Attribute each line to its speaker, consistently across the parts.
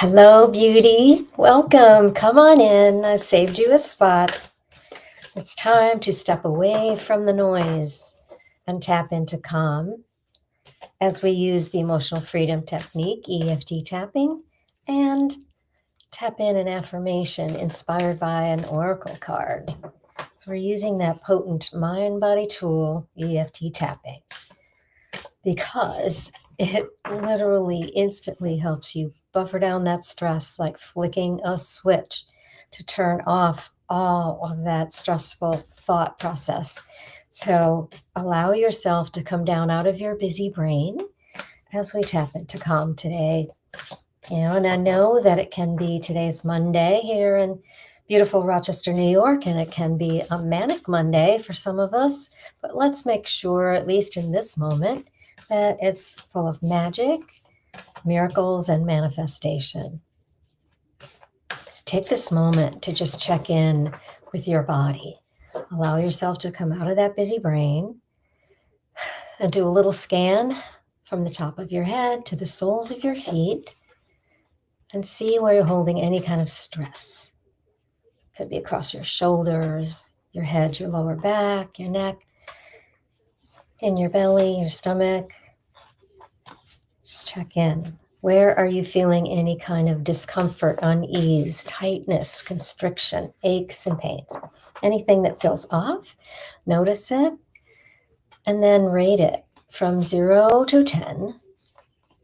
Speaker 1: Hello, beauty. Welcome. Come on in. I saved you a spot. It's time to step away from the noise and tap into calm as we use the emotional freedom technique, EFT tapping, and tap in an affirmation inspired by an oracle card. So we're using that potent mind-body tool, EFT tapping, because it literally instantly helps you buffer down that stress like flicking a switch to turn off all of that stressful thought process. So allow yourself to come down out of your busy brain as we tap into calm today. And I know that it can be today's Monday here in beautiful Rochester, New York, and it can be a manic Monday for some of us, but let's make sure, at least in this moment, that it's full of magic, miracles, and manifestation. So take this moment to just check in with your body. Allow yourself to come out of that busy brain and do a little scan from the top of your head to the soles of your feet and see where you're holding any kind of stress. Could be across your shoulders, your head, your lower back, your neck, in your belly, your stomach. Just check in. Where are you feeling any kind of discomfort, unease, tightness, constriction, aches and pains? Anything that feels off, notice it, and then rate it from 0 to 10,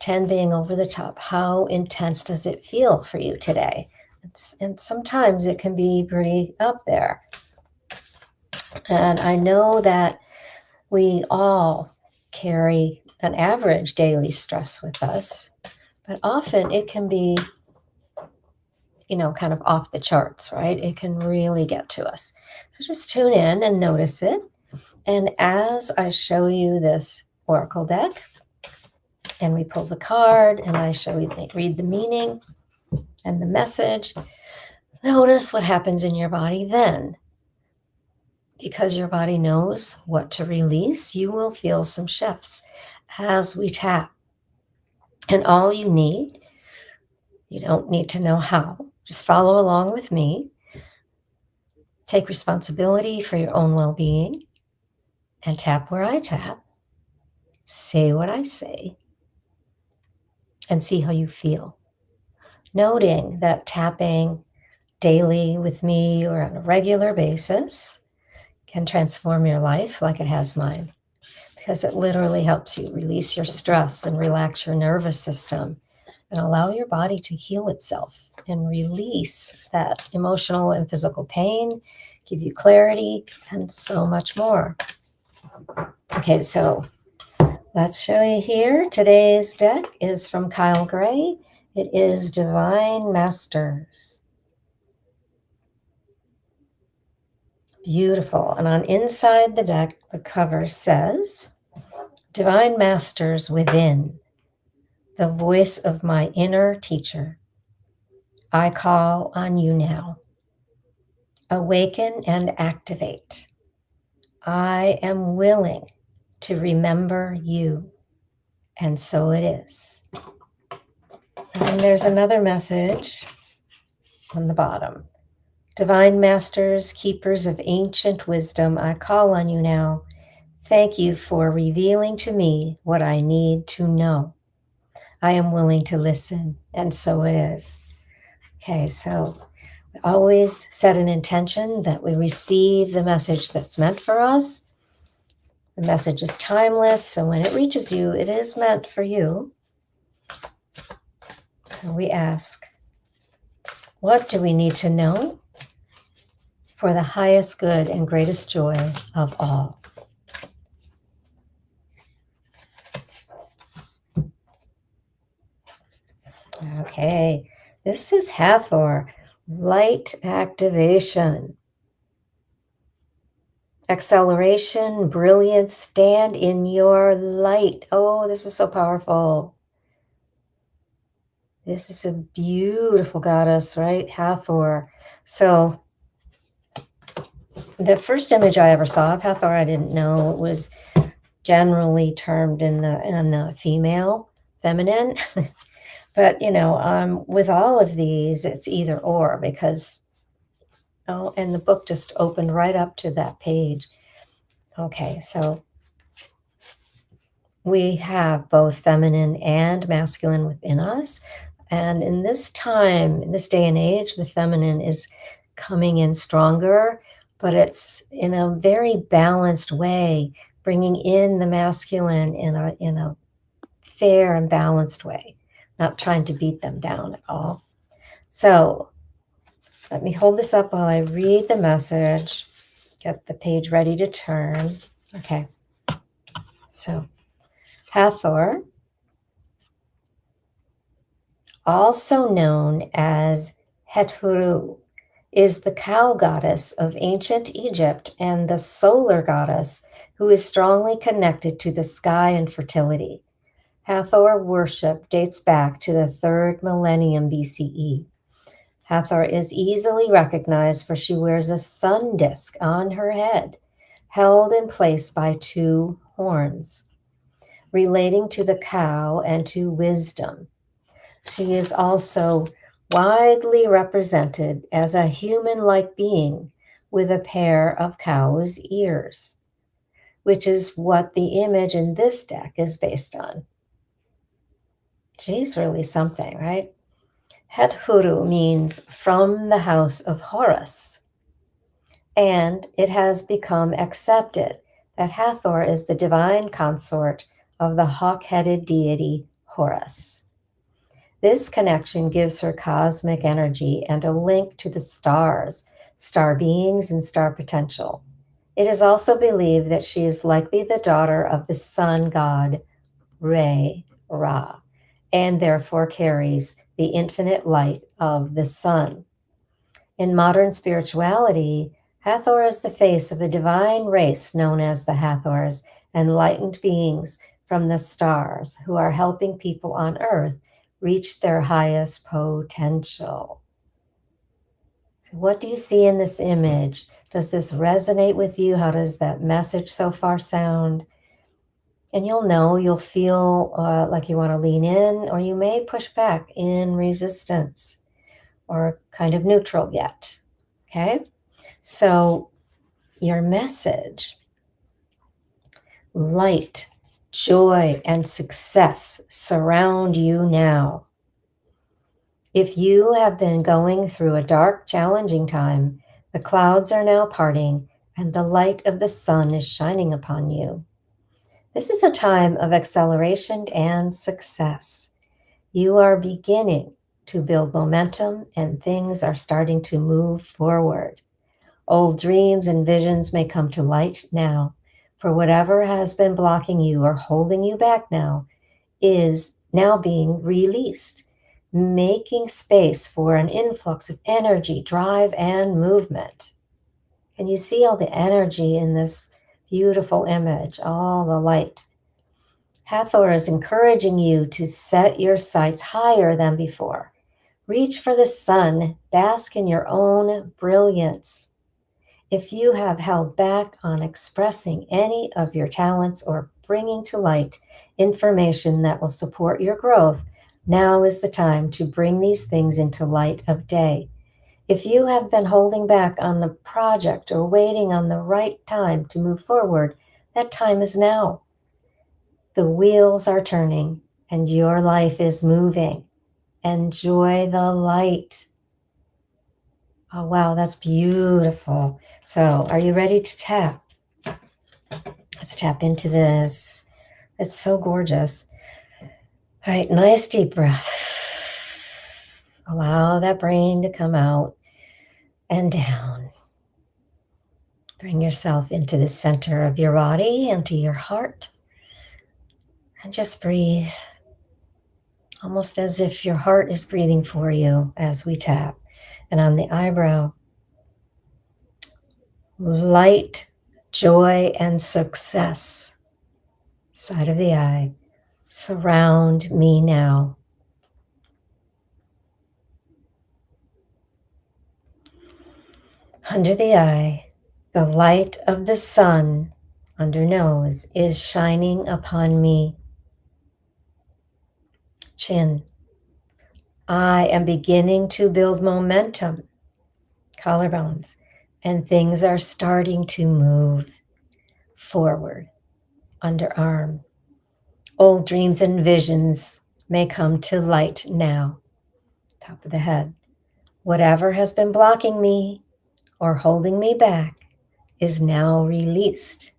Speaker 1: 10 being over the top. How intense does it feel for you today? And sometimes it can be pretty up there. And I know that we all carry an average daily stress with us, but often it can be, kind of off the charts, right? It can really get to us. So just tune in and notice it. And as I show you this oracle deck, and we pull the card, and I show you, read the meaning and the message, notice what happens in your body then. Because your body knows what to release, you will feel some shifts as we tap. And all you don't need to know how, just follow along with me. Take responsibility for your own well-being and tap where I tap. Say what I say and see how you feel. Noting that tapping daily with me or on a regular basis can transform your life like it has mine, because it literally helps you release your stress and relax your nervous system and allow your body to heal itself and release that emotional and physical pain, give you clarity, and so much more. Okay, so let's show you here. Today's deck is from Kyle Gray. It is Divine Masters. Beautiful. And on inside the deck, the cover says, Divine Masters within, the voice of my inner teacher. I call on you now. Awaken and activate. I am willing to remember you. And so it is. And there's another message on the bottom. Divine Masters, keepers of ancient wisdom, I call on you now. Thank you for revealing to me what I need to know. I am willing to listen, and so it is. Okay, so we always set an intention that we receive the message that's meant for us. The message is timeless, so when it reaches you, it is meant for you. So we ask, what do we need to know for the highest good and greatest joy of all? Okay, this is HATHOR, light activation. Acceleration, brilliance, stand in your light. Oh, this is so powerful. This is a beautiful goddess, right? HATHOR. So the first image I ever saw of HATHOR, I didn't know it was generally termed in the female, feminine. But, with all of these, it's either or because, oh, and the book just opened right up to that page. Okay, so we have both feminine and masculine within us. And in this time, in this day and age, the feminine is coming in stronger, but it's in a very balanced way, bringing in the masculine in a fair and balanced way, not trying to beat them down at all. So let me hold this up while I read the message, get the page ready to turn. Okay. So HATHOR, also known as HATHOR, is the cow goddess of ancient Egypt and the solar goddess who is strongly connected to the sky and fertility. HATHOR worship dates back to the 3rd millennium BCE. HATHOR is easily recognized for she wears a sun disk on her head, held in place by 2 horns, relating to the cow and to wisdom. She is also widely represented as a human-like being with a pair of cow's ears, which is what the image in this deck is based on. She's really something, right? HATHOR means from the house of Horus, and it has become accepted that HATHOR is the divine consort of the hawk-headed deity Horus. This connection gives her cosmic energy and a link to the stars, star beings, and star potential. It is also believed that she is likely the daughter of the sun god Ra, and therefore carries the infinite light of the sun. In modern spirituality, HATHOR is the face of a divine race known as the HATHORs, enlightened beings from the stars who are helping people on earth reach their highest potential. So what do you see in this image? Does this resonate with you? How does that message so far sound? And you'll feel like you want to lean in, or you may push back in resistance or kind of neutral yet. Okay? So your message: light, joy, and success surround you now. If you have been going through a dark, challenging time, the clouds are now parting and the light of the sun is shining upon you. This is a time of acceleration and success. You are beginning to build momentum and things are starting to move forward. Old dreams and visions may come to light now, for whatever has been blocking you or holding you back now is now being released, making space for an influx of energy, drive, and movement. And you see all the energy in this beautiful image, all the light. HATHOR is encouraging you to set your sights higher than before. Reach for the sun, bask in your own brilliance. If you have held back on expressing any of your talents or bringing to light information that will support your growth, now is the time to bring these things into light of day. If you have been holding back on the project or waiting on the right time to move forward, that time is now. The wheels are turning and your life is moving. Enjoy the light. Oh, wow, that's beautiful. So are you ready to tap? Let's tap into this. It's so gorgeous. All right, nice deep breath. Allow that brain to come out and down. Bring yourself into the center of your body, into your heart. And just breathe, almost as if your heart is breathing for you as we tap. And on the eyebrow, light, joy, and success. Side of the eye, surround me now. Under the eye, the light of the sun, under nose, is shining upon me. Chin, I am beginning to build momentum, collarbones, and things are starting to move forward, underarm. Old dreams and visions may come to light now, top of the head. Whatever has been blocking me or holding me back is now released.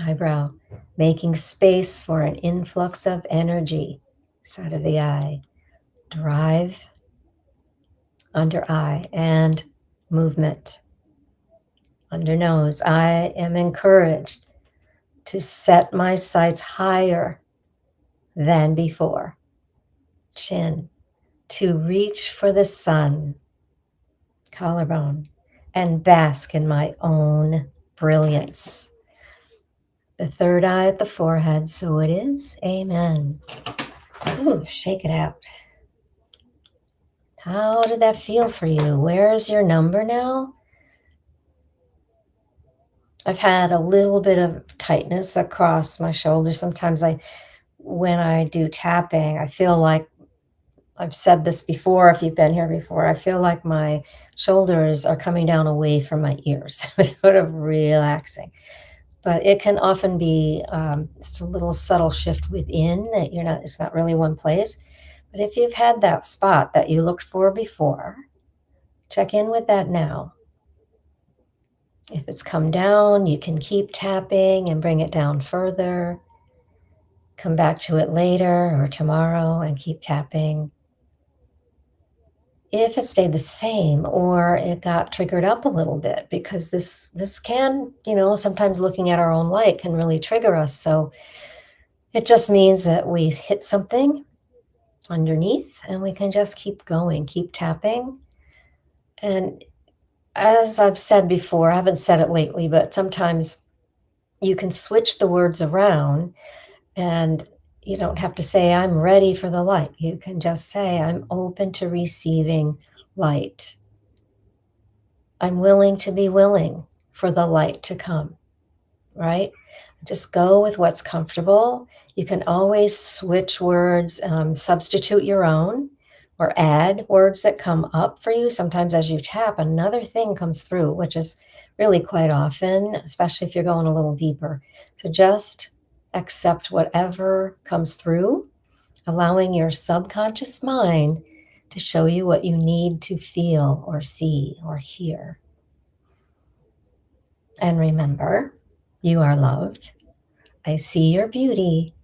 Speaker 1: Eyebrow, making space for an influx of energy, side of the eye, drive, under eye, and movement. Under nose, I am encouraged to set my sights higher than before. Chin, to reach for the sun. Collarbone, and bask in my own brilliance. The third eye at the forehead, so it is. Amen. Ooh, shake it out. How did that feel for you? Where's your number now? I've had a little bit of tightness across my shoulder. Sometimes when I do tapping, I feel like, I've said this before, if you've been here before, I feel like my shoulders are coming down away from my ears, sort of relaxing. But it can often be just a little subtle shift within that it's not really one place. But if you've had that spot that you looked for before, check in with that now. If it's come down, you can keep tapping and bring it down further. Come back to it later or tomorrow and keep tapping. If it stayed the same or it got triggered up a little bit, because this can, sometimes looking at our own light can really trigger us. So it just means that we hit something underneath and we can just keep going, keep tapping. And as I've said before, I haven't said it lately, but sometimes you can switch the words around and you don't have to say, I'm ready for the light. You can just say, I'm open to receiving light. I'm willing to be willing for the light to come, right? Just go with what's comfortable. You can always switch words, substitute your own, or add words that come up for you. Sometimes as you tap, another thing comes through, which is really quite often, especially if you're going a little deeper. So just accept whatever comes through, allowing your subconscious mind to show you what you need to feel or see or hear. And remember, you are loved. I see your beauty.